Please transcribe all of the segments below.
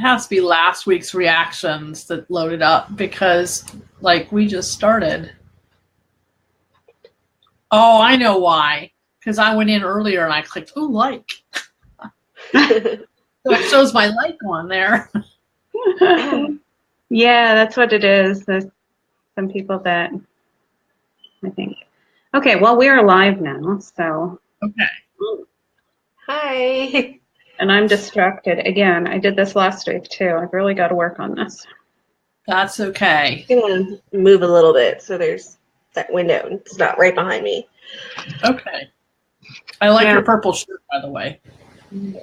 has to be last week's reactions that loaded up because, like, we just started. Oh, I know why. Because I went in earlier and I clicked, oh, like. So it shows my like one there. Yeah, that's what it is. There's some people that I think. Okay, well, we are live now, so. Okay. Hi. And I'm distracted. Again, I did this last week, too. I've really got to work on this. That's okay. I'm going to move a little bit so there's that window. It's not right behind me. Okay. I like your purple shirt, by the way.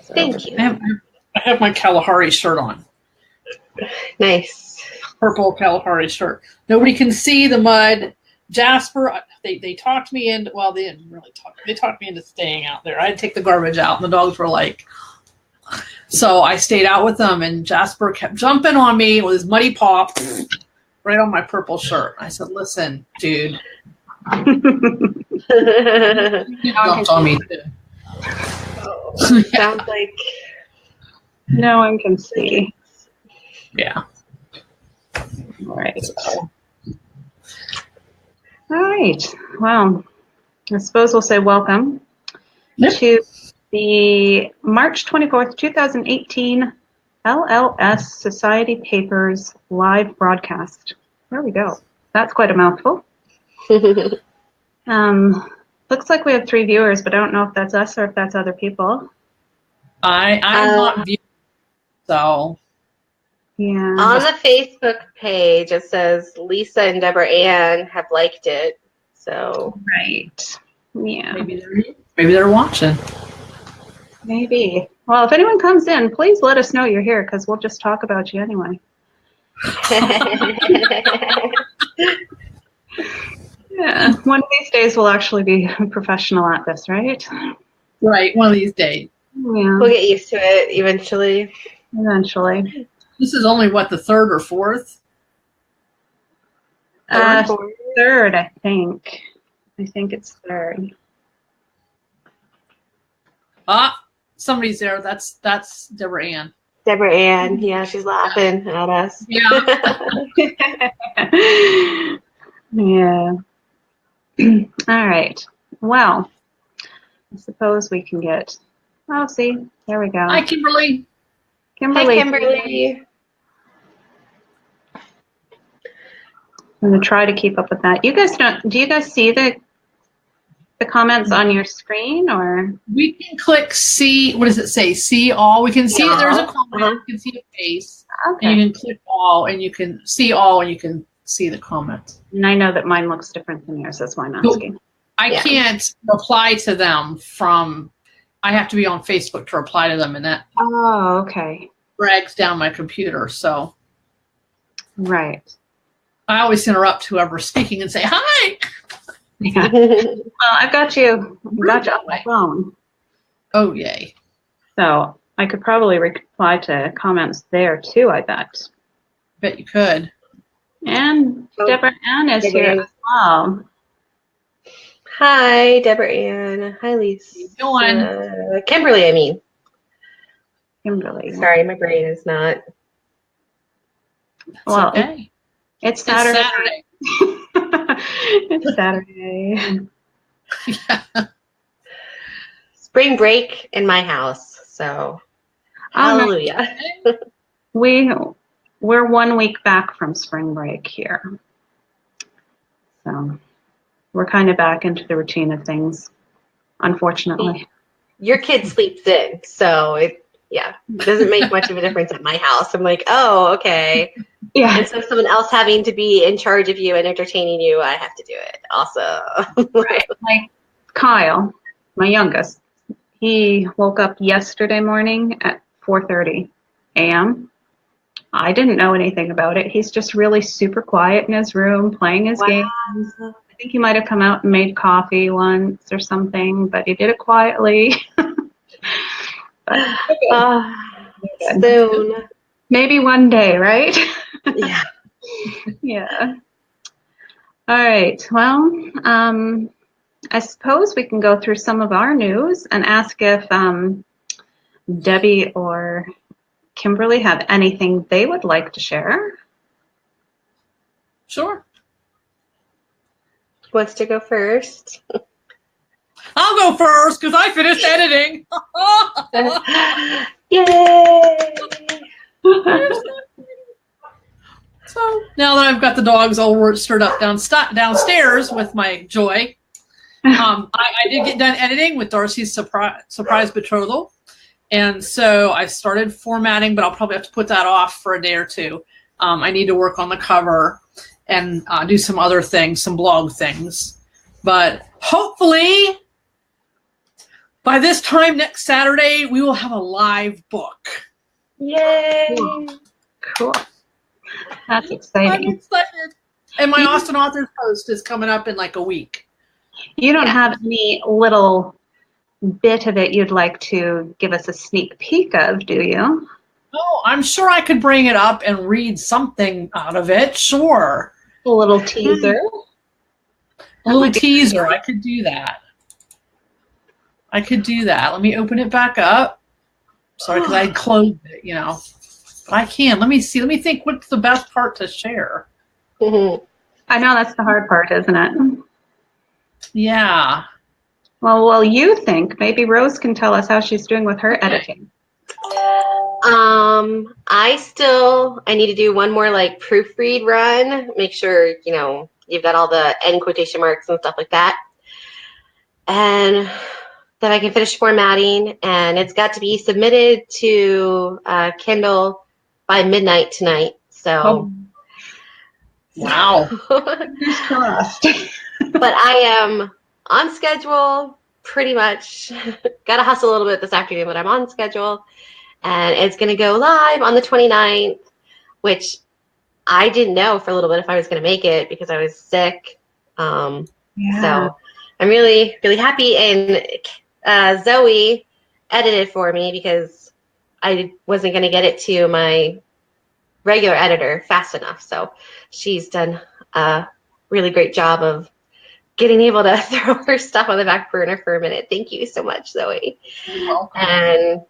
Thank you. I have my Kalahari shirt on. Nice. Purple Kalahari shirt. Nobody can see the mud. Jasper, they talked me into, well, they didn't really talk. They talked me into staying out there. I had to take the garbage out, and the dogs were like, so I stayed out with them, and Jasper kept jumping on me with his muddy paw right on my purple shirt. I said, listen, dude. Jumped on me, too. Oh, sounds like no one can see. Yeah. All right. All right. Well, I suppose we'll say welcome to the March 24th, 2018 LLS Society Papers live broadcast. There we go. That's quite a mouthful. Looks like we have 3 viewers, but I don't know if that's us or if that's other people. I'm not viewing, so. Yeah. On the Facebook page, it says Lisa and Deborah Ann have liked it. So. Right. Yeah. Maybe they're watching. Maybe. Well, if anyone comes in, please let us know you're here because we'll just talk about you anyway. Yeah. One of these days we'll actually be professional at this, right? Right. One of these days. Yeah. We'll get used to it eventually. Eventually. This is only, what, the 3rd or 4th? Third, I think. I think it's 3rd. Ah, somebody's there. That's Deborah Ann. Deborah Ann, yeah, she's laughing at us. Yeah. Yeah. All right. Well, I suppose we can get. Oh, see, there we go. Hi, Kimberly. Kimberly. Hi, Kimberly. I'm gonna try to keep up with that. You guys don't? Do you guys see the comments on your screen, or? We can click see. What does it say? See all. We can see it. There's a comment. You can see a face. Okay. And you can click all, and you can see all, and you can see the comments. And I know that mine looks different than yours. That's why I'm asking. I can't reply to them from. I have to be on Facebook to reply to them, and that. Oh, okay. Drags down my computer. So. Right. I always interrupt whoever's speaking and say hi. Yeah. Well, I've got you. I've got you on my phone. Oh, yay. So I could probably reply to comments there too, I bet. Bet you could. And Deborah Ann is here as well. Hi, Deborah Ann. Hi, Lisa. How you doing? Kimberly, I mean. Kimberly. Sorry, my brain is not. Well, okay. It's Saturday. It's Saturday. Yeah. Spring break in my house, so hallelujah. We're 1 week back from spring break here. So we're kind of back into the routine of things, unfortunately. Your kid sleeps in, so it doesn't make much of a difference at my house. I'm like, oh, okay. Yeah. And so someone else having to be in charge of you and entertaining you, I have to do it also. Right. Like Kyle, my youngest, he woke up yesterday morning at 4:30 a.m. I didn't know anything about it. He's just really super quiet in his room, playing his games. I think he might have come out and made coffee once or something, but he did it quietly. Soon. Maybe one day, right? Yeah. Yeah. All right. Well, I suppose we can go through some of our news and ask if Debbie or Kimberly have anything they would like to share? Sure. Who wants to go first? I'll go first because I finished editing. Yay! So now that I've got the dogs all stirred up downstairs with my joy, I did get done editing with Darcy's surprise betrothal. And so I started formatting, but I'll probably have to put that off for a day or two. I need to work on the cover and do some other things, some blog things. But hopefully by this time next Saturday, we will have a live book. Yay! Cool. That's I'm exciting. excited. And my Austin Authors Post is coming up in like a week. You don't have any little bit of it you'd like to give us a sneak peek of, do you? Oh, I'm sure I could bring it up and read something out of it. Sure. A little teaser. A little teaser. I could do that. Let me open it back up. Sorry, because I closed it, you know. But I can. Let me see. Let me think what's the best part to share. Mm-hmm. I know that's the hard part, isn't it? Yeah. Well, you think maybe Rose can tell us how she's doing with her editing. I need to do one more like proofread run. Make sure, you know, you've got all the end quotation marks and stuff like that. And then I can finish formatting, and it's got to be submitted to Kindle by midnight tonight. So, wow. Fingers crossed. But I am on schedule, pretty much. Got to hustle a little bit this afternoon, but I'm on schedule. And it's going to go live on the 29th, which I didn't know for a little bit if I was going to make it because I was sick. So I'm really, really happy. And Zoe edited for me because I wasn't going to get it to my regular editor fast enough. So she's done a really great job of getting able to throw her stuff on the back burner for a minute. Thank you so much, Zoe. You're welcome.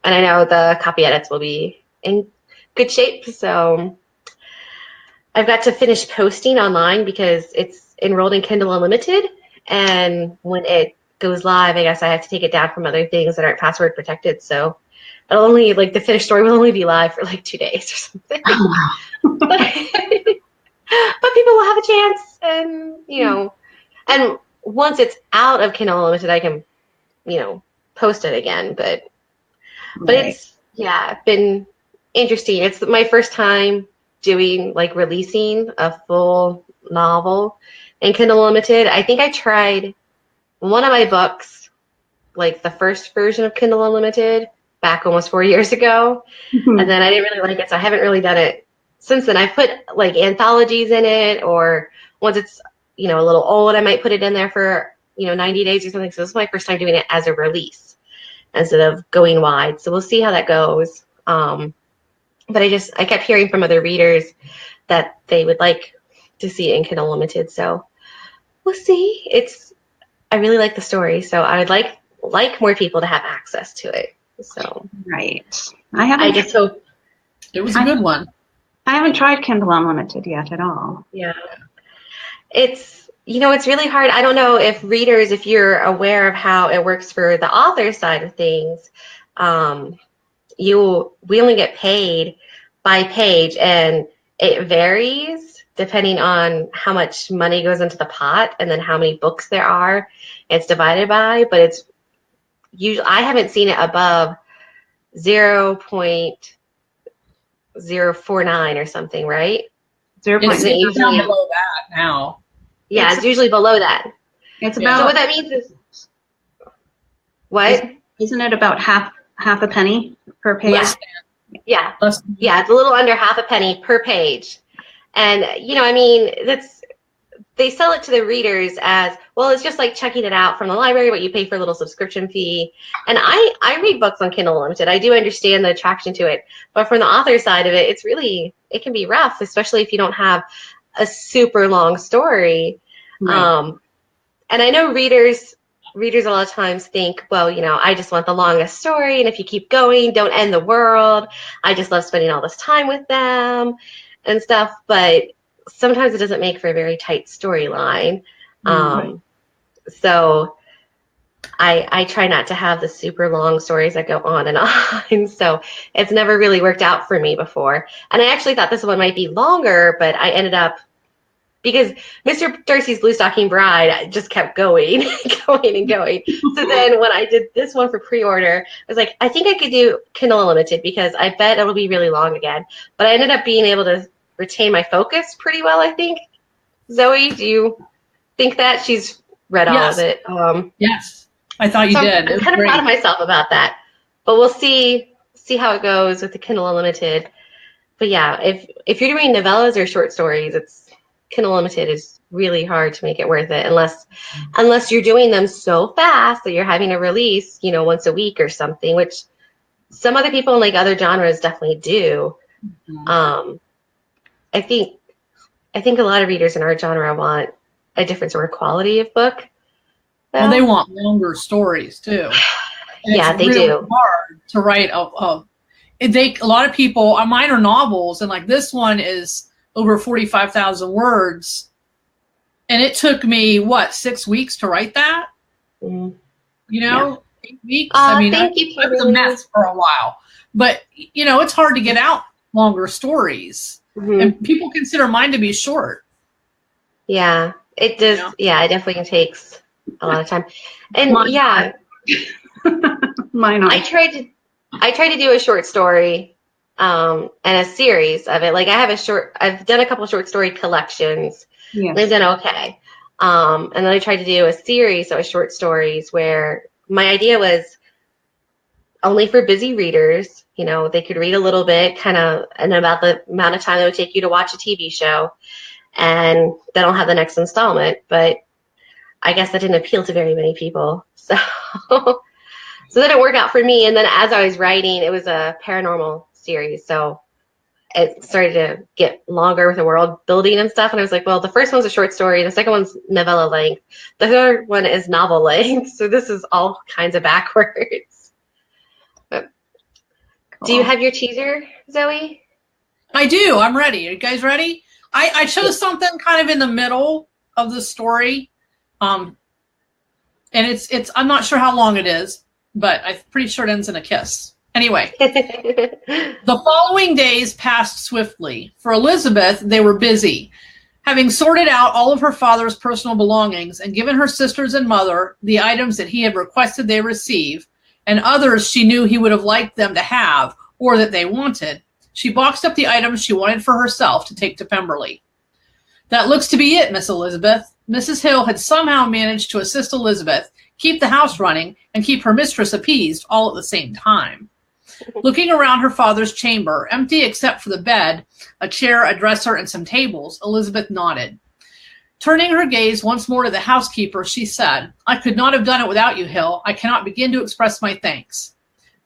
And I know the copy edits will be in good shape. So I've got to finish posting online because it's enrolled in Kindle Unlimited. And when it goes live, I guess I have to take it down from other things that aren't password protected. So it'll only, like, the finished story will only be live for like 2 days or something. But people will have a chance. And, you know, and once it's out of Kindle Unlimited, I can, you know, post it again. But it's, been interesting. It's my first time doing, like, releasing a full novel in Kindle Unlimited. I think I tried one of my books, like the first version of Kindle Unlimited, back almost 4 years ago. And then I didn't really like it, so I haven't really done it since then. I've put, like, anthologies in it, or once it's, you know, a little old, I might put it in there for, you know, 90 days or something. So this is my first time doing it as a release instead of going wide. So we'll see how that goes. But I kept hearing from other readers that they would like to see it in Kindle Unlimited. So we'll see. I really like the story, so I would like more people to have access to it. So I just hope it was a good one. I haven't tried Kindle Unlimited yet at all. Yeah. It's, you know, it's really hard. I don't know if readers, if you're aware of how it works for the author side of things. We only get paid by page, and it varies depending on how much money goes into the pot and then how many books there are. It's divided by, but it's usually, I haven't seen it above 0.049 or something, right? It's usually below that now. Yeah, it's usually below that. It's about. So what that means is, what? Isn't it about half a penny per page? Yeah. It's a little under half a penny per page. And, you know, I mean, they sell it to the readers as, well, it's just like checking it out from the library, but you pay for a little subscription fee. And I read books on Kindle Unlimited. I do understand the attraction to it. But from the author side of it, it can be rough, especially if you don't have a super long story. Right. And I know readers readers a lot of times think, well, I just want the longest story, and if you keep going, don't end the world. I just love spending all this time with them and stuff. But sometimes it doesn't make for a very tight storyline. Right. So I try not to have the super long stories that go on and on. So it's never really worked out for me before. And I actually thought this one might be longer, but I ended up, because Mr. Darcy's Blue Stocking Bride just kept going, going and going. So then when I did this one for pre-order, I was like, I think I could do Kindle Unlimited because I bet it'll be really long again. But I ended up being able to retain my focus pretty well, I think. Zoe, do you think that? She's read all of it. Yes, I thought you did. I'm kind of proud of myself about that. But we'll see how it goes with the Kindle Unlimited. But yeah, if you're doing novellas or short stories, Kindle Unlimited is really hard to make it worth it unless you're doing them so fast that you're having to release, once a week or something, which some other people in like other genres definitely do. Mm-hmm. I think a lot of readers in our genre want a different sort of quality of book. Well, they want longer stories too. Yeah, they really do. Hard to write a lot of people. Mine are novels, and like this one is over 45,000 words, and it took me 6 weeks to write that. Mm-hmm. 8 weeks. I was a mess for a while, but it's hard to get out longer stories, and people consider mine to be short. Yeah, it does. Yeah, it definitely takes a lot of time, and mine. I tried to do a short story. And a series of it. Like I've done a couple short story collections. Yes. They've done okay. And then I tried to do a series of short stories where my idea was only for busy readers. They could read a little bit, and about the amount of time it would take you to watch a TV show, and then I'll have the next installment. But I guess that didn't appeal to very many people. So that didn't work out for me. And then as I was writing, it was a paranormal series, so it started to get longer with the world building and stuff, and I was like, well, the first one's a short story, the second one's novella length, the third one is novel length, so this is all kinds of backwards. But cool. Do you have your teaser, Zoe? I do. I'm ready. Are you guys ready? I chose something kind of in the middle of the story, and it's I'm not sure how long it is, but I'm pretty sure it ends in a kiss. Anyway, the following days passed swiftly. For Elizabeth, they were busy. Having sorted out all of her father's personal belongings and given her sisters and mother the items that he had requested they receive, and others she knew he would have liked them to have or that they wanted, she boxed up the items she wanted for herself to take to Pemberley. That looks to be it, Miss Elizabeth. Mrs. Hill had somehow managed to assist Elizabeth, keep the house running, and keep her mistress appeased all at the same time. Looking around her father's chamber, empty except for the bed, a chair, a dresser, and some tables, Elizabeth nodded. Turning her gaze once more to the housekeeper, she said, I could not have done it without you, Hill. I cannot begin to express my thanks.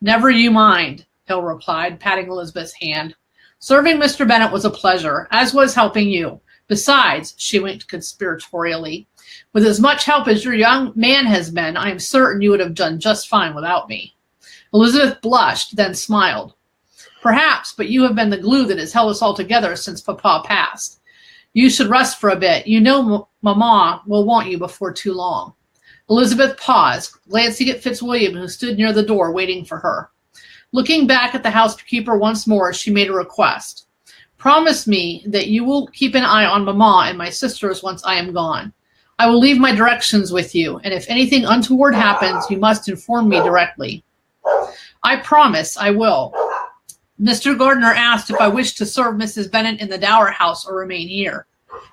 Never you mind, Hill replied, patting Elizabeth's hand. Serving Mr. Bennet was a pleasure, as was helping you. Besides, she winked conspiratorially, with as much help as your young man has been, I am certain you would have done just fine without me. Elizabeth blushed, then smiled. Perhaps, but you have been the glue that has held us all together since Papa passed. You should rest for a bit. You know Mamma will want you before too long. Elizabeth paused, glancing at Fitzwilliam, who stood near the door waiting for her. Looking back at the housekeeper once more, she made a request. Promise me that you will keep an eye on Mamma and my sisters once I am gone. I will leave my directions with you, and if anything untoward happens, you must inform me directly. I promise I will. Mr. Gardner asked if I wished to serve Mrs. Bennet in the Dower House or remain here.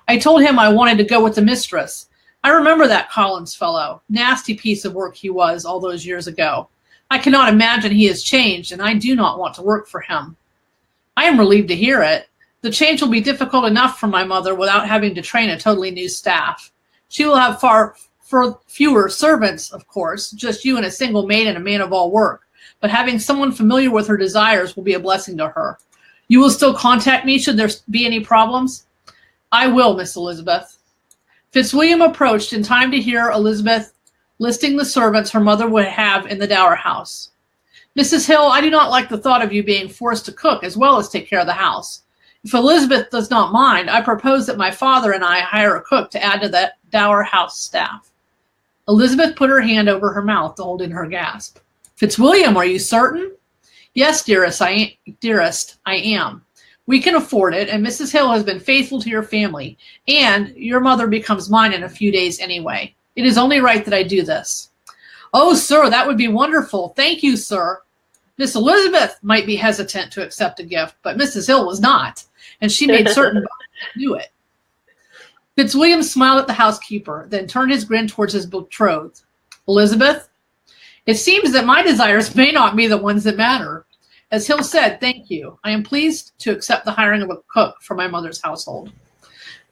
I told him I wanted to go with the mistress. I remember that Collins fellow. Nasty piece of work he was all those years ago. I cannot imagine he has changed, and I do not want to work for him. I am relieved to hear it. The change will be difficult enough for my mother without having to train a totally new staff. She will have far fewer servants, of course, just you and a single maid and a man of all work. But having someone familiar with her desires will be a blessing to her. You will still contact me should there be any problems? I will, Miss Elizabeth. Fitzwilliam approached in time to hear Elizabeth listing the servants her mother would have in the dower house. Mrs. Hill, I do not like the thought of you being forced to cook as well as take care of the house. If Elizabeth does not mind, I propose that my father and I hire a cook to add to that dower house staff. Elizabeth put her hand over her mouth to hold in her gasp. Fitzwilliam, are you certain? Yes, dearest, I am. We can afford it, and Mrs. Hill has been faithful to your family, and your mother becomes mine in a few days anyway. It is only right that I do this. Oh, sir, that would be wonderful. Thank you, sir. Miss Elizabeth might be hesitant to accept a gift, but Mrs. Hill was not, and she made certain to do it. Fitzwilliam smiled at the housekeeper, then turned his grin towards his betrothed. Elizabeth, it seems that my desires may not be the ones that matter. As Hill said, thank you. I am pleased to accept the hiring of a cook for my mother's household.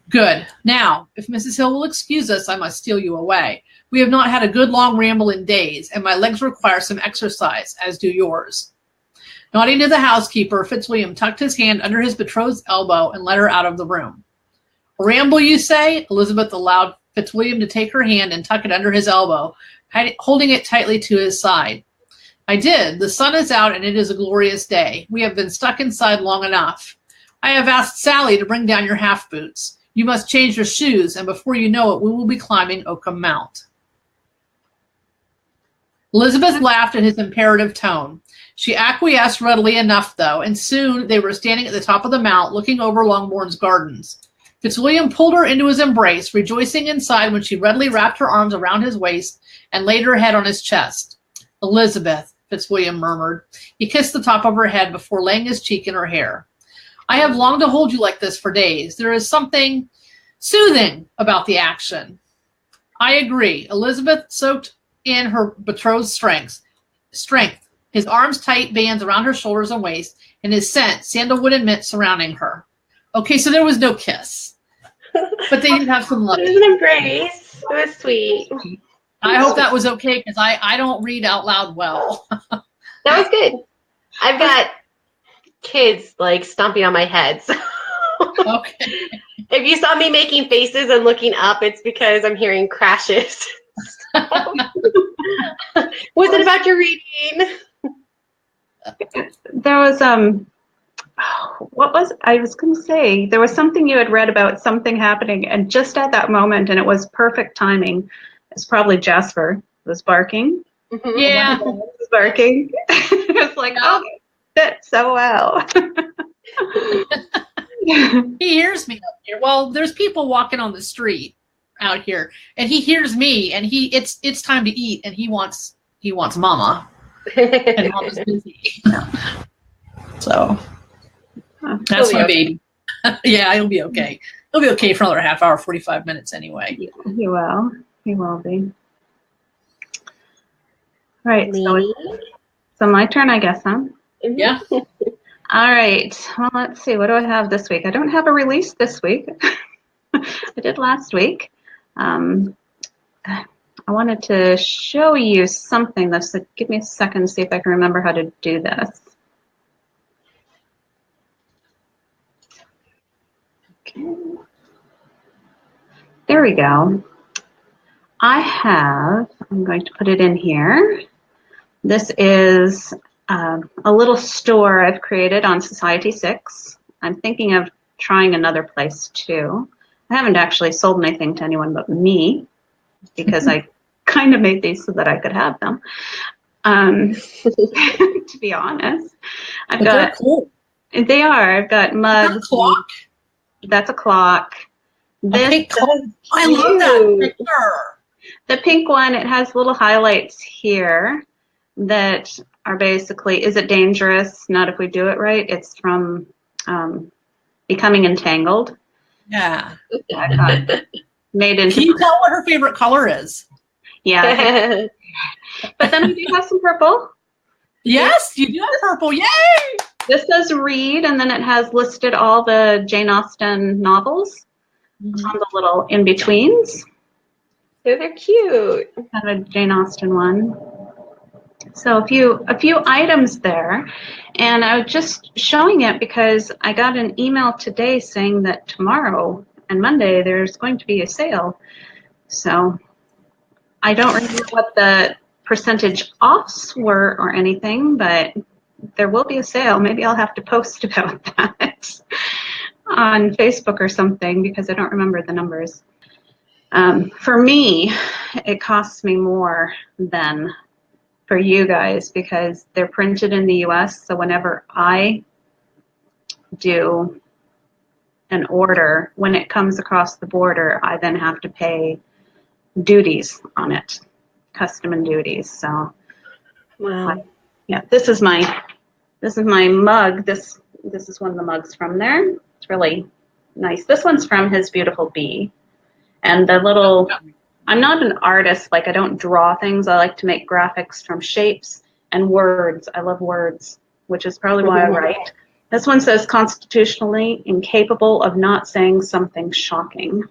Good. Now, if Mrs. Hill will excuse us, I must steal you away. We have not had a good long ramble in days, and my legs require some exercise, as do yours. Nodding to the housekeeper, Fitzwilliam tucked his hand under his betrothed's elbow and led her out of the room. A ramble, you say? Elizabeth allowed Fitzwilliam to take her hand and tuck it under his elbow, holding it tightly to his side. I did. The sun is out and it is a glorious day. We have been stuck inside long enough. I have asked Sally to bring down your half boots. You must change your shoes, and before you know it, we will be climbing Oakham Mount. Elizabeth laughed at his imperative tone. She acquiesced readily enough, though, and soon they were standing at the top of the mount looking over Longbourn's gardens. Fitzwilliam pulled her into his embrace, rejoicing inside when she readily wrapped her arms around his waist and laid her head on his chest. Elizabeth, Fitzwilliam murmured. He kissed the top of her head before laying his cheek in her hair. I have longed to hold you like this for days. There is something soothing about the action. I agree. Elizabeth soaked in her betrothed's strength, his arms tight bands around her shoulders and waist, and his scent, sandalwood and mint, surrounding her. Okay, so there was no kiss, but they did have some love. It was an embrace. It was sweet. I hope that was okay, because I don't read out loud well. That was good. I've got kids like stomping on my head. So Okay. if you saw me making faces and looking up, it's because I'm hearing crashes. Was it about your reading? There was what was I was going to say? There was something you had read about something happening, and just at that moment, and it was perfect timing. It's probably Jasper was barking. Mm-hmm. Yeah. Was barking. It was like, oh, it fit so well. He hears me up here. Well, there's people walking on the street out here, and he hears me, and it's time to eat, and he wants mama, and mama's busy. So that's my baby. Yeah, he'll be okay. He'll be okay for another half hour, 45 minutes anyway. Yeah, he will. He will be. All right. So my turn, I guess, huh? Yeah. All right. Well, let's see. What do I have this week? I don't have a release this week. I did last week. I wanted to show you something. So give me a second to see if I can remember how to do this. Okay. There we go. I'm going to put it in here. This is a little store I've created on Society 6. I'm thinking of trying another place too. I haven't actually sold anything to anyone but me because I kind of made these so that I could have them. To be honest, They're cool. They are. I've got mugs. That's a clock. That's a clock. This clock. I love that picture. The pink one, it has little highlights here that are basically, is it dangerous? Not if we do it right. It's from Becoming Entangled. Yeah. Made into. Can you tell what her favorite color is? Yeah. But then we do have some purple. Yes, you do have purple. Yay! This says read, and then it has listed all the Jane Austen novels on the little in-betweens. They're cute. I have a Jane Austen one. So a few items there, and I was just showing it because I got an email today saying that tomorrow and Monday there's going to be a sale. So I don't remember what the percentage offs were or anything, but there will be a sale. Maybe I'll have to post about that on Facebook or something because I don't remember the numbers. For me, it costs me more than for you guys because they're printed in the US. So whenever I do an order, when it comes across the border, I then have to pay duties on it, custom and duties. So, Wow. yeah, this is my mug. This is one of the mugs from there. It's really nice. This one's from his beautiful bee, and the little. I'm not an artist. Like I don't draw things. I like to make graphics from shapes and words. I love words, which is probably why I write. This one says constitutionally incapable of not saying something shocking.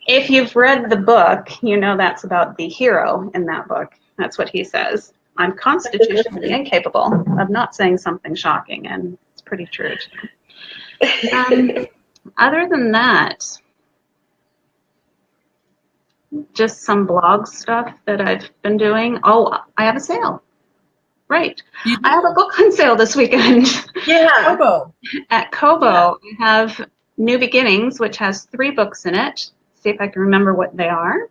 If you've read the book, you know that's about the hero in that book. That's what he says. I'm constitutionally incapable of not saying something shocking, and it's pretty true. Other than that, just some blog stuff that I've been doing. Oh, I have a sale. Right. I have a book on sale this weekend. Yeah. Kobo. At Kobo, I have New Beginnings, which has 3 books in it. See if I can remember what they are.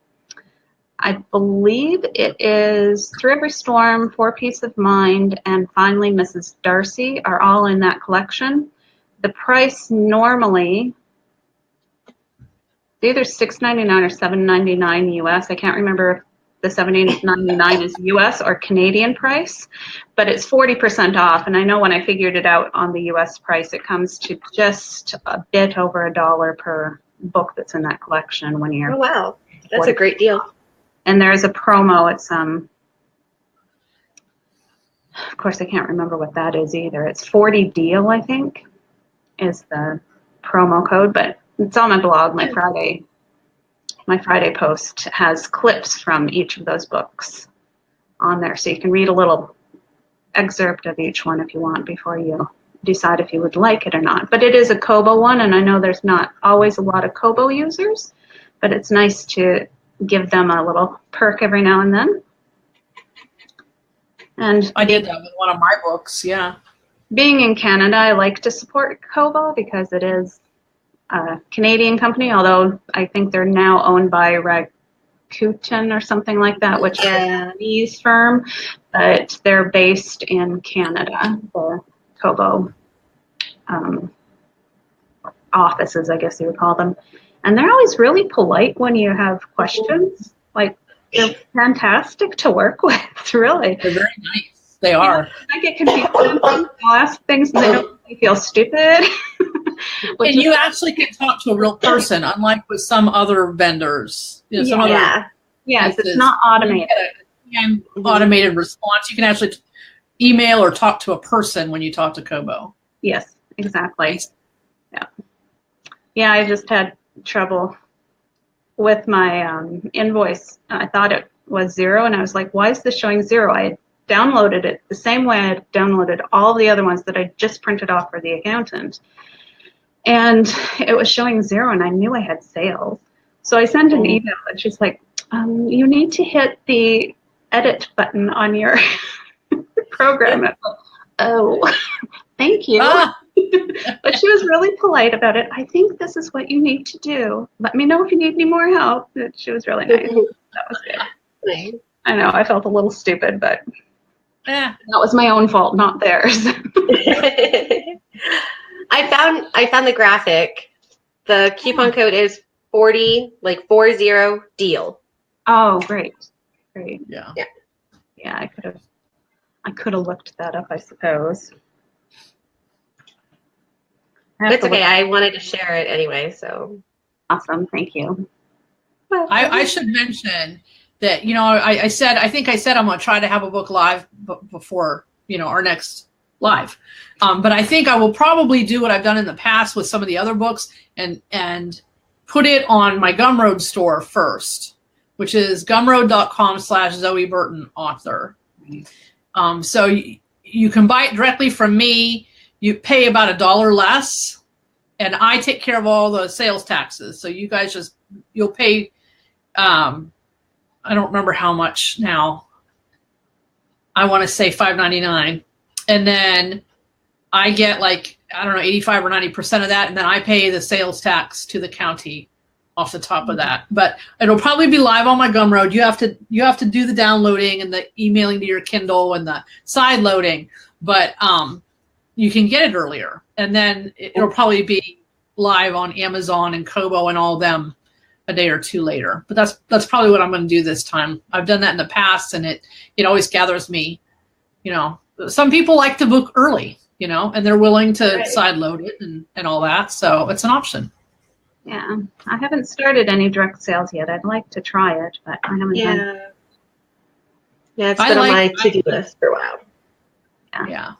I believe it is Through Every Storm, For Peace of Mind, and finally Mrs. Darcy are all in that collection. The price normally is either $6.99 or $7.99 US. I can't remember if the $7.99 is US or Canadian price, but it's 40% off. And I know when I figured it out on the US price, it comes to just a bit over $1 per book that's in that collection when you're. Oh, wow. That's a great deal. And there's a promo. It's of course I can't remember what that is either. It's 40 deal, I think, is the promo code, but it's on my blog. My Friday post has clips from each of those books on there, so you can read a little excerpt of each one if you want before you decide if you would like it or not. But it is a Kobo one, and I know there's not always a lot of Kobo users, but it's nice to give them a little perk every now and then. And I did that with one of my books, yeah. Being in Canada, I like to support Kobo because it is a Canadian company, although I think they're now owned by Rakuten or something like that, which is a Chinese firm, but they're based in Canada, the Kobo offices, I guess you would call them. And they're always really polite when you have questions. Like, they're fantastic to work with, really. They're very nice. They are. I get confused. I'll ask things and they don't make me feel stupid. And you actually can talk to a real person, unlike with some other vendors. You know, some other yes, it's not automated. And automated response. You can actually email or talk to a person when you talk to Kobo. Yes, exactly. Yeah, I just had trouble with my invoice. I thought it was 0, and I was like, why is this showing 0? I had downloaded it the same way I had downloaded all the other ones that I just printed off for the accountant. And it was showing 0, and I knew I had sales. So I sent an email, and she's like, you need to hit the edit button on your program. Like, oh, thank you. But she was really polite about it. I think this is what you need to do. Let me know if you need any more help. She was really nice. That was good. Nice. I know, I felt a little stupid, but that was my own fault, not theirs. I found the graphic. The coupon code is 40 deal. Oh, great. Yeah. Yeah, I could have looked that up, I suppose. It's okay. I wanted to share it anyway, so. Awesome. Thank you. I should mention that, you know, I think I said I'm going to try to have a book live before, you know, our next live. But I think I will probably do what I've done in the past with some of the other books and put it on my Gumroad store first, which is gumroad.com/Zoe Burton author. So you can buy it directly from me. You pay about $1 less, and I take care of all the sales taxes. So you guys you'll pay I don't remember how much now. I want to say $5.99, and then I get like, I don't know, 85 or 90% of that, and then I pay the sales tax to the county off the top of that. But it'll probably be live on my Gumroad. You have to do the downloading and the emailing to your Kindle and the side loading, but you can get it earlier, and then it'll probably be live on Amazon and Kobo and all them a day or two later. But that's probably what I'm going to do this time. I've done that in the past, and it always gathers me. Some people like to book early, and they're willing to side load it and all that. So it's an option. Yeah, I haven't started any direct sales yet. I'd like to try it, but I haven't done it. Yeah, it's been on my to-do list for a while. Yeah.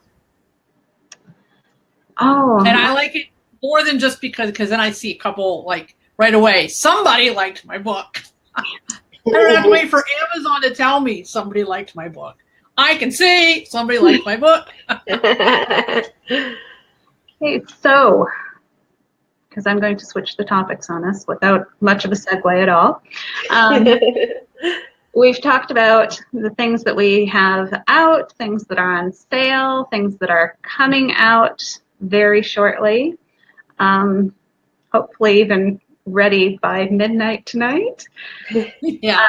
Oh. And I like it more than just because then I see a couple, like, right away, somebody liked my book. I don't have to wait for Amazon to tell me somebody liked my book. I can see somebody liked my book. Okay, so, because I'm going to switch the topics on us without much of a segue at all. We've talked about the things that we have out, things that are on sale, things that are coming out very shortly. Hopefully even ready by midnight tonight. Yeah.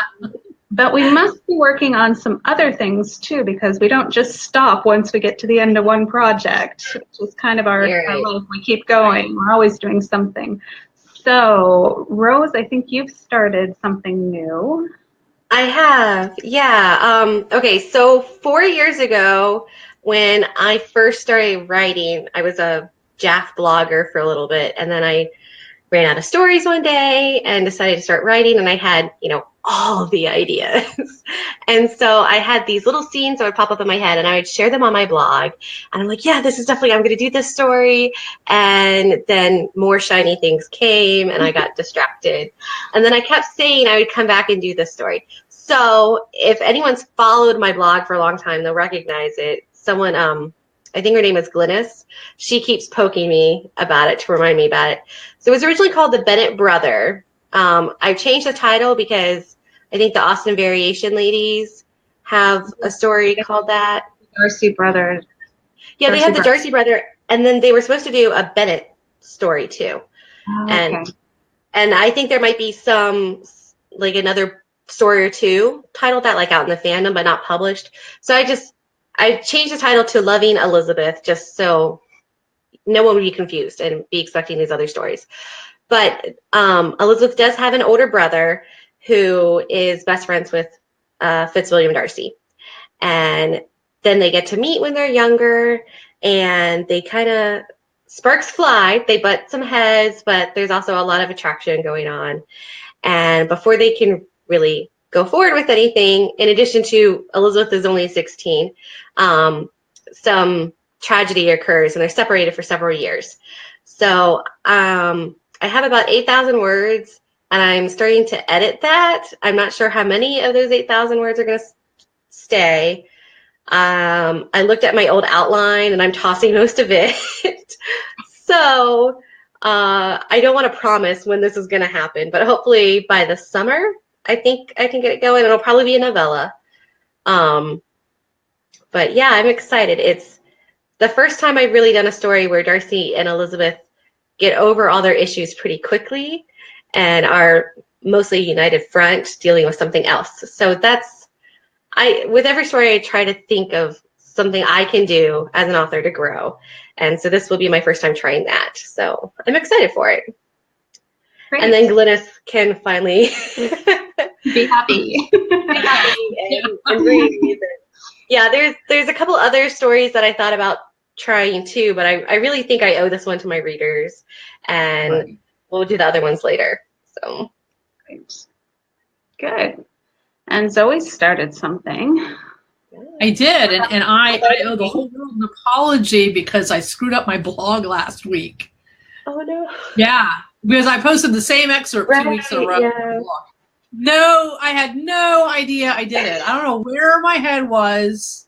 But we must be working on some other things too, because we don't just stop once we get to the end of one project, which is kind of our life. We keep going. We're always doing something. So, Rose, I think you've started something new. I have, yeah. Okay, so 4 years ago, when I first started writing, I was a Jaff blogger for a little bit, and then I ran out of stories one day and decided to start writing, and I had, all of the ideas. And so I had these little scenes that would pop up in my head, and I would share them on my blog. And I'm like, yeah, this is definitely, I'm going to do this story. And then more shiny things came, and I got distracted. And then I kept saying I would come back and do this story. So if anyone's followed my blog for a long time, they'll recognize it. Someone, I think her name is Glynis. She keeps poking me about it to remind me about it. So it was originally called The Bennett Brother. I've changed the title because I think the Austin Variation ladies have a story called that. Darcy Brother. Yeah, they have the Darcy Brother, and then they were supposed to do a Bennett story too. Oh, okay. And I think there might be some, like, another story or two titled that, like, out in the fandom, but not published. So I changed the title to Loving Elizabeth, just so no one would be confused and be expecting these other stories. But Elizabeth does have an older brother who is best friends with Fitzwilliam Darcy. And then they get to meet when they're younger, and they kind of, sparks fly. They butt some heads, but there's also a lot of attraction going on. And before they can really go forward with anything, in addition to Elizabeth is only 16, some tragedy occurs, and they're separated for several years. So I have about 8,000 words, and I'm starting to edit that. I'm not sure how many of those 8,000 words are going to stay. I looked at my old outline, and I'm tossing most of it. So I don't want to promise when this is going to happen, but hopefully by the summer, I think I can get it going. It'll probably be a novella. But yeah, I'm excited. It's the first time I've really done a story where Darcy and Elizabeth get over all their issues pretty quickly and are mostly united front dealing with something else. So with every story, I try to think of something I can do as an author to grow. And so this will be my first time trying that. So I'm excited for it. Great. And then Glynis can finally be happy. and breathe. Yeah, there's a couple other stories that I thought about trying too, but I really think I owe this one to my readers, and we'll do the other ones later. So good. And Zoe started something. I did, and I owe the whole world an apology because I screwed up my blog last week. Oh no. Yeah, because I posted the same excerpt 2 weeks in a row. Yeah. No, I had no idea I did it. I don't know where my head was.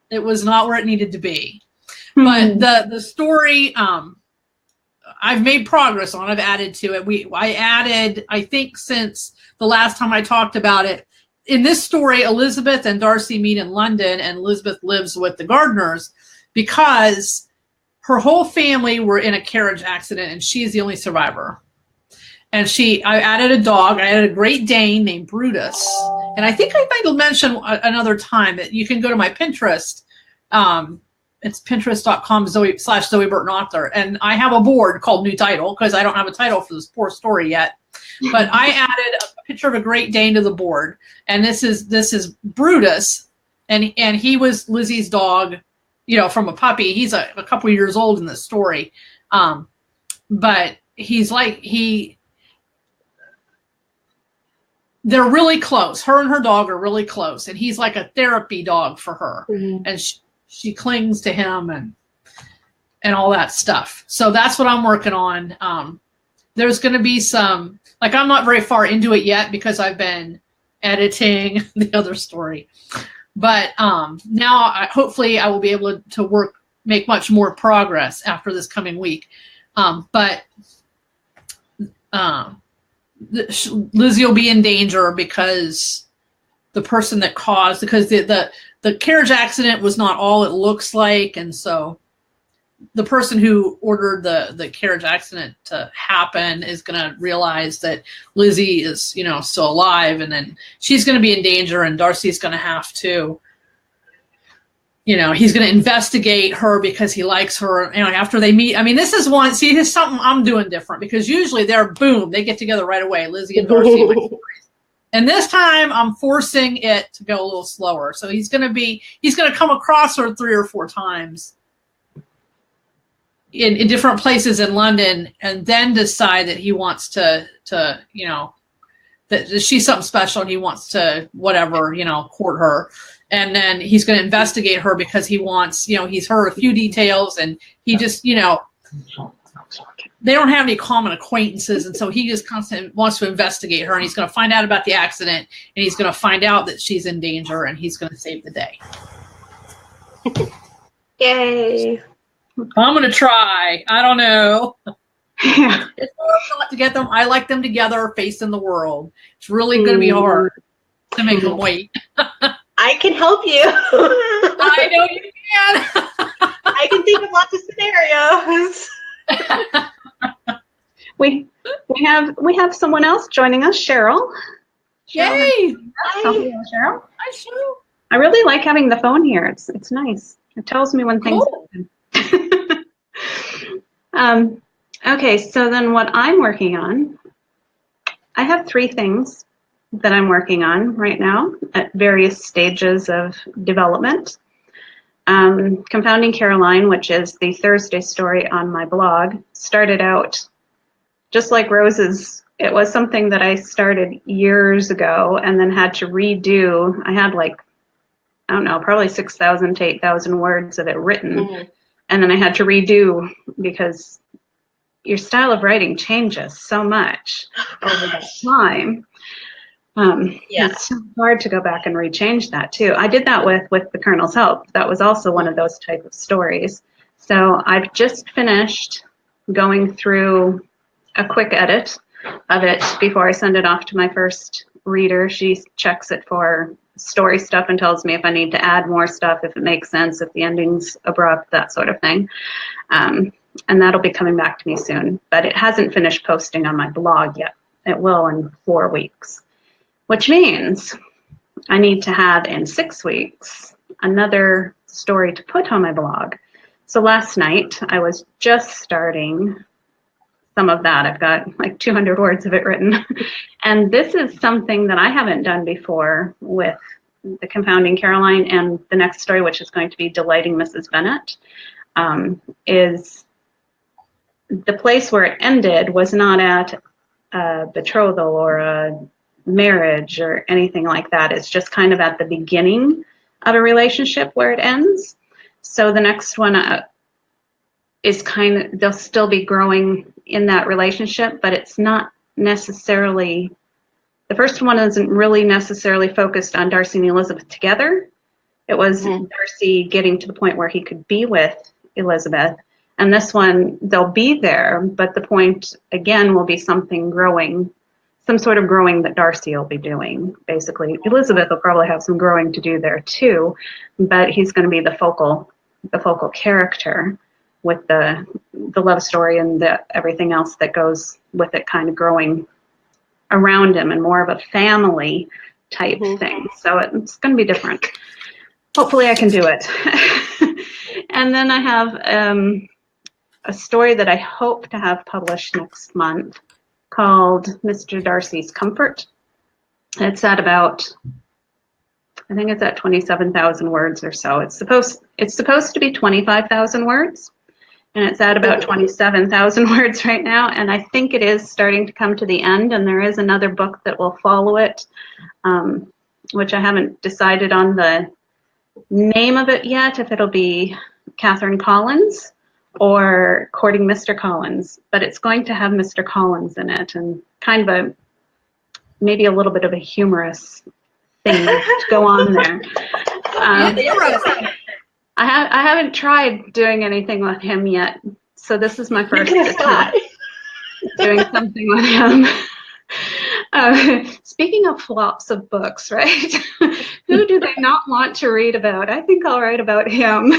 It was not where it needed to be. But the story, I've made progress on. I've added to it. I added, I think since the last time I talked about it, in this story, Elizabeth and Darcy meet in London, and Elizabeth lives with the Gardners because her whole family were in a carriage accident, and she's the only survivor. And I added a dog. I added a Great Dane named Brutus. And I think I might have mentioned another time that you can go to my Pinterest. It's pinterest.com/Zoe Burton Author. And I have a board called New Title because I don't have a title for this poor story yet. But I added a picture of a Great Dane to the board. And this is Brutus. And he was Lizzie's dog, from a puppy. He's a couple years old in this story. But he's they're really close. Her and her dog are really close. And he's like a therapy dog for her. Mm-hmm. And she clings to him and all that stuff. So that's what I'm working on. There's going to be some, I'm not very far into it yet because I've been editing the other story. But now hopefully I will be able to make much more progress after this coming week. Lizzie will be in danger because the person that caused, because the carriage accident was not all it looks like. And so the person who ordered the carriage accident to happen is going to realize that Lizzie is, still alive, and then she's going to be in danger, and Darcy's going to have to, he's going to investigate her because he likes her, after they meet. I mean, this is something I'm doing different because usually they get together right away, Lizzie and Darcy. And this time I'm forcing it to go a little slower. So he's going to come across her 3 or 4 times in different places in London, and then decide that he wants to that she's something special and he wants to, whatever, court her. And then he's going to investigate her because he wants, he's heard a few details, and he just, they don't have any common acquaintances. And so he just constantly wants to investigate her, and he's going to find out about the accident, and he's going to find out that she's in danger, and he's going to save the day. Yay. I'm going to try. I don't know. Yeah. It's hard to get them. I like them together facing the world. It's really going to be hard to make them wait. I can help you. I know you can. I can think of lots of scenarios. We have someone else joining us, Cheryl. Yay! Hi, Cheryl. Hi, Cheryl. I really like having the phone here. It's nice. It tells me when things happen. Okay, so then what I'm working on, I have 3 things that I'm working on right now at various stages of development. Confounding Caroline, which is the Thursday story on my blog, started out just like Rose's. It was something that I started years ago and then had to redo. I had probably 6,000 to 8,000 words of it written. Mm-hmm. And then I had to redo because your style of writing changes so much over that time. It's so hard to go back and rechange that too. I did that with The Colonel's Help. That was also one of those type of stories. So I've just finished going through a quick edit of it before I send it off to my first reader. She checks it for story stuff and tells me if I need to add more stuff, if it makes sense, if the ending's abrupt, that sort of thing. And that'll be coming back to me soon. But it hasn't finished posting on my blog yet. It will in 4 weeks. Which means I need to have in 6 weeks another story to put on my blog. So last night I was just starting some of that. I've got 200 words of it written. And this is something that I haven't done before with the Confounding Caroline and the next story, which is going to be Delighting Mrs. Bennet, is the place where it ended was not at a betrothal or a marriage or anything like that. It's just kind of at the beginning of a relationship where it ends. So the next one is they'll still be growing in that relationship, but it's not necessarily, the first one isn't really necessarily focused on Darcy and Elizabeth together. It was Darcy getting to the point where he could be with Elizabeth, And this one, they'll be there, but the point, again, will be something growing, some sort of growing that Darcy will be doing, basically. Elizabeth will probably have some growing to do there, too, but he's going to be the focal character with the love story and everything else that goes with it kind of growing around him and more of a family type thing. So it's going to be different. Hopefully I can do it. And then I have a story that I hope to have published next month called Mr. Darcy's Comfort. It's at about, I think it's at 27,000 words or so. It's supposed to be 25,000 words, and it's at about 27,000 words right now. And I think it is starting to come to the end, and there is another book that will follow it, which I haven't decided on the name of it yet, if it'll be Catherine Collins or Courting Mr. Collins, but it's going to have Mr. Collins in it, and kind of maybe a little bit of a humorous thing to go on there. I haven't tried doing anything with him yet, so this is my first attempt doing something with him. Speaking of flops of books, right? Who do they not want to read about? I think I'll write about him.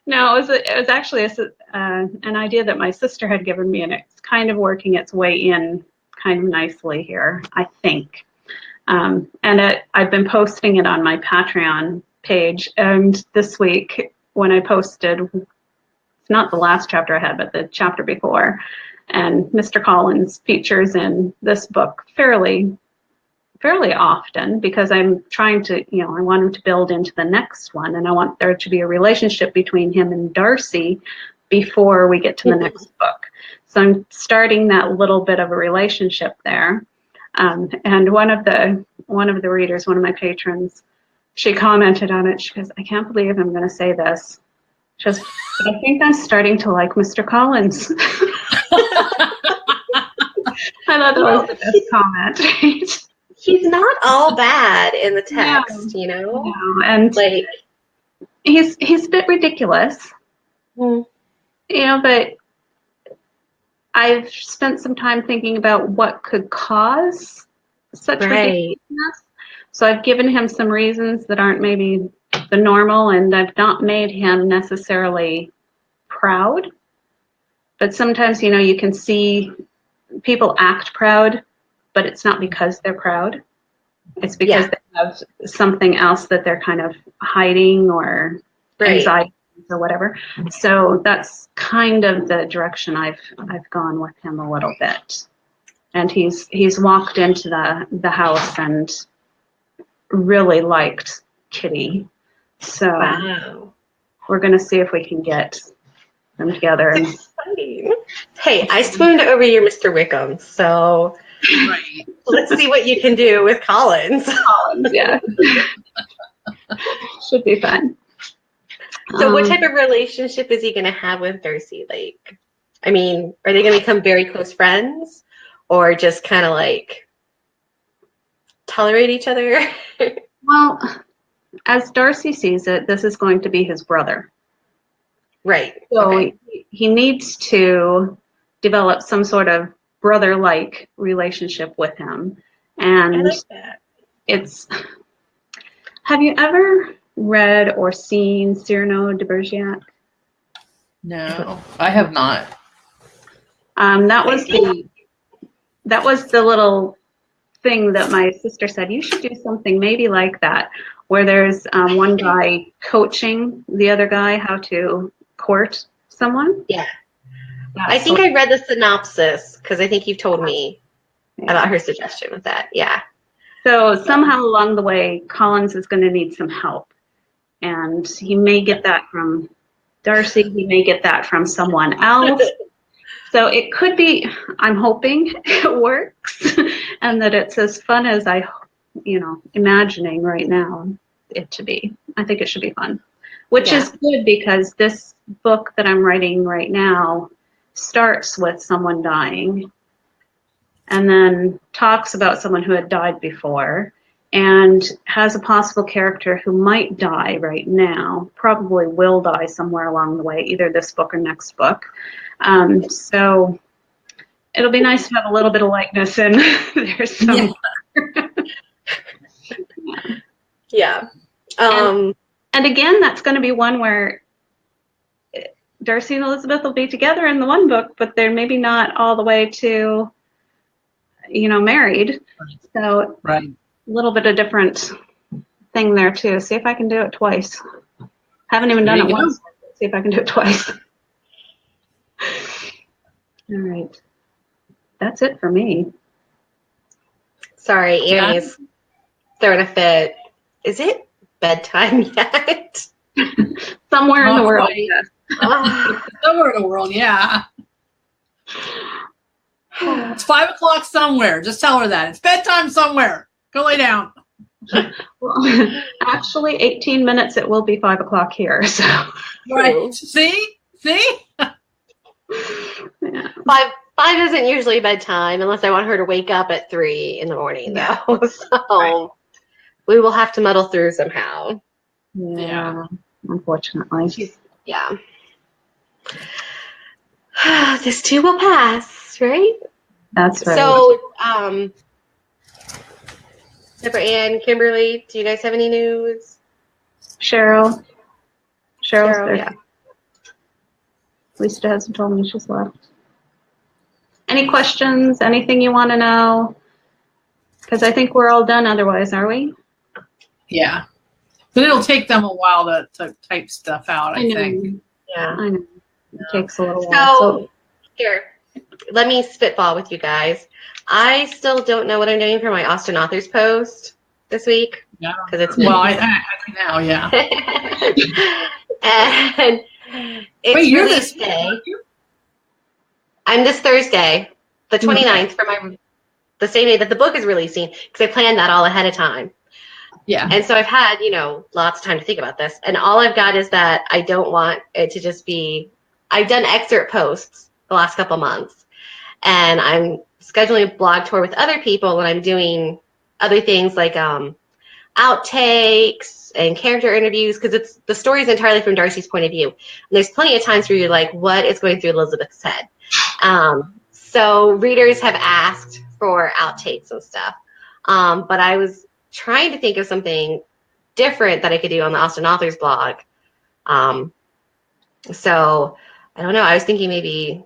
No, it was actually an idea that my sister had given me, and it's kind of working its way in kind of nicely here, I think. And I've been posting it on my Patreon page, and this week when I posted, it's not the last chapter I had, but the chapter before, and Mr. Collins features in this book fairly often, because I'm trying to, I want him to build into the next one, and I want there to be a relationship between him and Darcy before we get to the next book. So I'm starting that little bit of a relationship there. And one of the readers, one of my patrons, she commented on it. She goes, "I can't believe I'm going to say this." She goes, "But I think I'm starting to like Mr. Collins." I thought that was the best comment, right? He's not all bad in the text, No, and like he's a bit ridiculous, but I've spent some time thinking about what could cause such ridiculousness. So I've given him some reasons that aren't maybe the normal, and I've not made him necessarily proud. But sometimes, you can see people act proud, but it's not because they're proud. It's because they have something else that they're kind of hiding, or anxiety or whatever. So that's kind of the direction I've gone with him a little bit. And he's walked into the house and really liked Kitty. So we're going to see if we can get them together. Hey, I swooned over your Mr. Wickham, so let's see what you can do with Collins. Yeah. Should be fun. So what type of relationship is he going to have with Darcy? Like, I mean, are they going to become very close friends, or just kind of like tolerate each other? Well, as Darcy sees it, this is going to be his brother. Right. So he needs to develop some sort of brother-like relationship with him. And I like that. Have you ever read or seen Cyrano de Bergerac? No, I have not. That was the little thing that my sister said, you should do something maybe like that, where there's one guy coaching the other guy how to court someone. Yeah. I think I read the synopsis, because I think you've told me about her suggestion with that. Yeah. So somehow along the way, Collins is going to need some help. And he may get that from Darcy. He may get that from someone else. So it could be, I'm hoping it works and that it's as fun as imagining right now it to be. I think it should be fun, which is good, because this book that I'm writing right now starts with someone dying and then talks about someone who had died before and has a possible character who might die right now, probably will die somewhere along the way, either this book or next book. So it'll be nice to have a little bit of likeness in there somewhere. Yeah. And again, that's going to be one where Darcy and Elizabeth will be together in the one book, but they're maybe not all the way to, married. So Right. a little bit of different thing there too. See if I can do it twice. Haven't even done it once. See if I can do it twice. All right. That's it for me. Sorry, Annie's throwing a fit. Is it bedtime yet? Somewhere in the world. Right. Yes. Somewhere in the world, yeah. It's 5 o'clock somewhere. Just tell her that. It's bedtime somewhere. Go lay down. Well, actually, 18 minutes, it will be 5 o'clock here. So. Right. See? Yeah. 5 isn't usually bedtime unless I want her to wake up at 3 in the morning, though. So we will have to muddle through somehow. Yeah. Unfortunately. Yeah. This too will pass, right? That's right. So, Deborah Ann, Kimberly, do you guys have any news? Cheryl's there. Yeah. Lisa hasn't told me she's left. Any questions? Anything you want to know? Because I think we're all done otherwise, are we? Yeah. But it'll take them a while to type stuff out, I think. Yeah. I know. It takes a little while. So, here, let me spitball with you guys. I still don't know what I'm doing for my Austin Authors post this week. Yeah. Because it's I think now, yeah. And it's Wait, you're release this day. I'm this Thursday, the 29th, for the same day that the book is releasing, because I planned that all ahead of time. Yeah. And so I've had, lots of time to think about this. And all I've got is that I don't want it to just be, I've done excerpt posts the last couple months. And I'm scheduling a blog tour with other people, and I'm doing other things like outtakes and character interviews, because the story is entirely from Darcy's point of view. And there's plenty of times where you're like, what is going through Elizabeth's head? So readers have asked for outtakes and stuff. But I was trying to think of something different that I could do on the Austin Authors blog. So I don't know. I was thinking maybe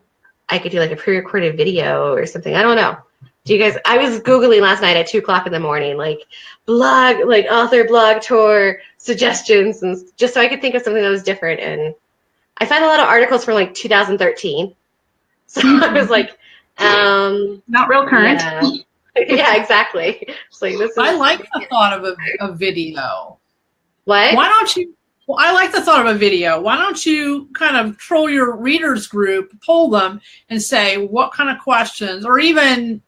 I could do like a pre-recorded video or something. I don't know. Do you guys? I was Googling last night at 2:00 in the morning, like author blog tour suggestions, and just so I could think of something that was different. And I found a lot of articles from like 2013. So I was like, not real current. Yeah, exactly. It's like, this is, I like the thought of a video. What? Why don't you? Well, I like the thought of a video. Why don't you kind of troll your readers group, poll them, and say what kind of questions, or even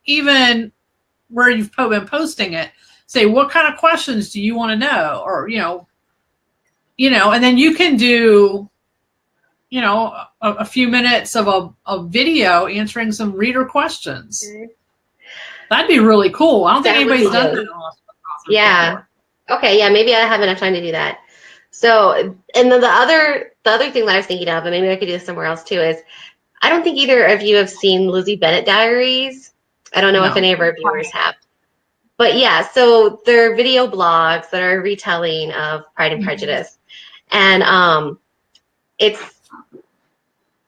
where you've been posting it, say what kind of questions do you want to know, or and then you can do, a few minutes of a video answering some reader questions. That'd be really cool. I don't think anybody's done that. Yeah. Okay. Yeah. Maybe I have enough time to do that. So, and then the other thing that I was thinking of, and maybe I could do this somewhere else too, is I don't think either of you have seen Lizzie Bennet Diaries. I don't know if any of our viewers have. But yeah, so they're video blogs that are a retelling of Pride and Prejudice. And it's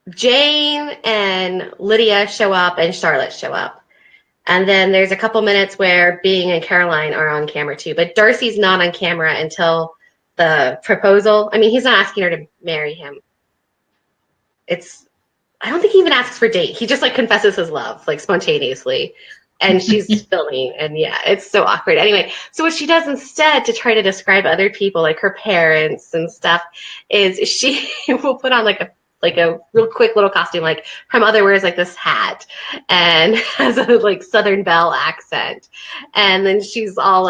Jane and Lydia show up and Charlotte show up. And then there's a couple minutes where Bing and Caroline are on camera too. But Darcy's not on camera until the proposal. I mean, he's not asking her to marry him. I don't think he even asks for a date. He just confesses his love, spontaneously. And she's filming, and yeah, it's so awkward. Anyway, so what she does instead to try to describe other people, like her parents and stuff, is she will put on a real quick little costume. Like her mother wears this hat and has a Southern Belle accent, and then she's all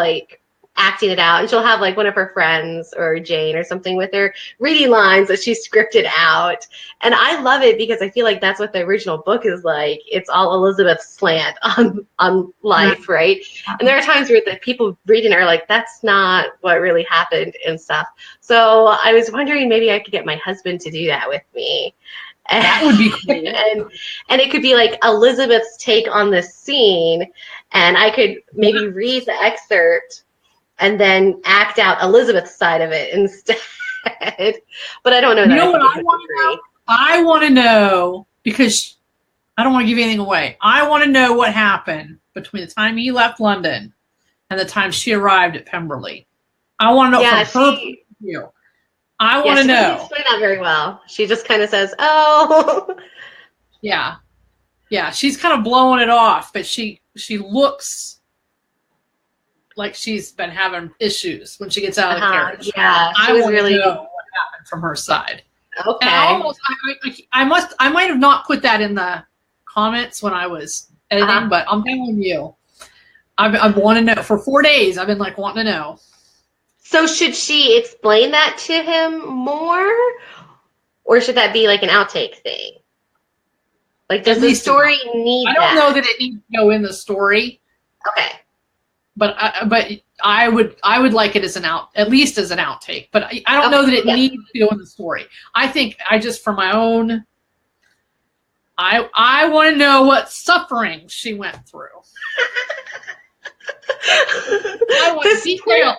acting it out, and she'll have like one of her friends or Jane or something with her reading lines that she scripted out. And I love it because I feel like that's what the original book is like. It's all Elizabeth's slant on life, right? And there are times where the people reading are like, that's not what really happened and stuff. So I was wondering maybe I could get my husband to do that with me. That would be cool. And it could be like Elizabeth's take on this scene, and I could maybe read the excerpt and then act out Elizabeth's side of it instead. But I don't know. You know what I want to know? I want to know, because I don't want to give anything away. I want to know what happened between the time he left London and the time she arrived at Pemberley. I want to know from her point of view. I want to know. She doesn't explain that very well. She just kind of says, "Oh." Yeah. Yeah, she's kind of blowing it off, but she looks like she's been having issues when she gets out of the carriage. Yeah, I want to know what happened from her side. Okay. And I might have not put that in the comments when I was editing, but I'm telling you, I want to know. For 4 days, I've been like wanting to know. So should she explain that to him more, or should that be like an outtake thing? Like, does the story need that? I don't know that it needs to go in the story. Okay. But I would like it as at least as an outtake. But I don't know that it needs to go in the story. I think I just, for my own, I want to know what suffering she went through. I want detail.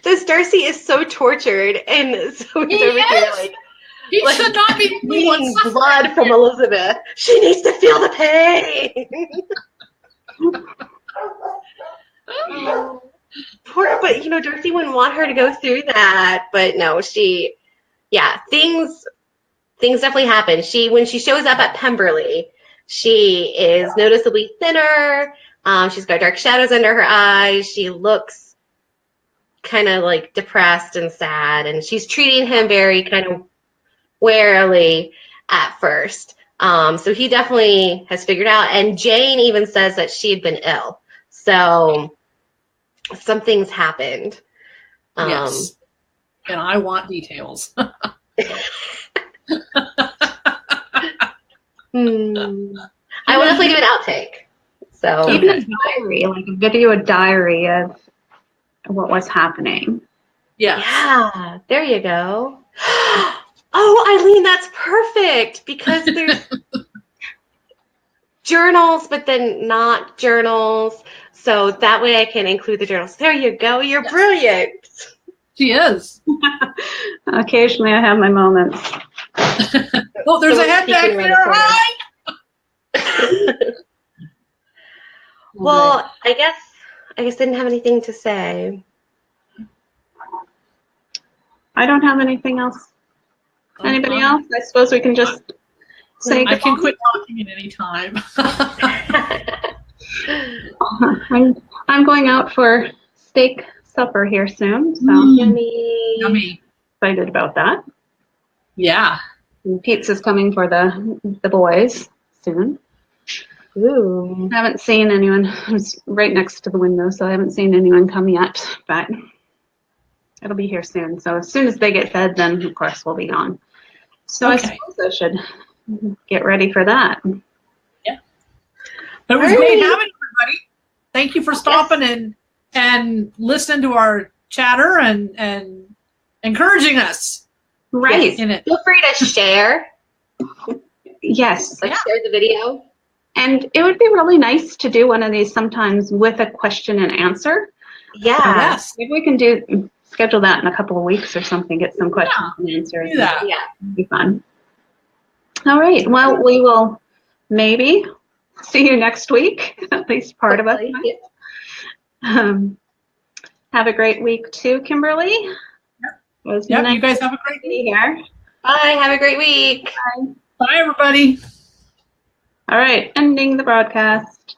This Darcy is so tortured, and so he's over here like, he should not be needing blood from Elizabeth. She needs to feel the pain. Poor, but Darcy wouldn't want her to go through that. But no, things definitely happen. When she shows up at Pemberley, she is noticeably thinner. She's got dark shadows under her eyes. She looks kind of like depressed and sad, and she's treating him very kind of warily at first. So he definitely has figured out, and Jane even says that she had been ill. So something's happened. Yes. And I want details. I will definitely do an outtake. So even a diary, like a video diary of what was happening. Yeah, there you go. Oh, Eileen, that's perfect, because there's journals, but then not journals. So that way I can include the journals. There you go. You're brilliant. She is. Occasionally I have my moments. Oh, there's a head back there. Hi. Well, I guess I didn't have anything to say. I don't have anything else. Anybody else? I suppose we can just say I can quit talking at any time. I'm going out for steak supper here soon, so Yummy. Excited about that. Yeah. And pizza's coming for the boys soon. Ooh. I haven't seen anyone. I was right next to the window, so I haven't seen anyone come yet, but it'll be here soon. So as soon as they get fed, then of course we'll be on. So I suppose I should get ready for that. Yeah. But it was great having everybody. Thank you for stopping and listening to our chatter and encouraging us. Right. In it. Feel free to share. Yes. Share the video. And it would be really nice to do one of these sometimes with a question and answer. Yeah. Yes. If we can schedule that in a couple of weeks or something, get some questions and answers. Do that. Yeah. It'd be fun. All right. Well, we will maybe see you next week, at least part of us. Have a great week too, Kimberly. Yep. Nice you guys have a great week here. Bye. Have a great week. Bye. Bye, everybody. All right. Ending the broadcast.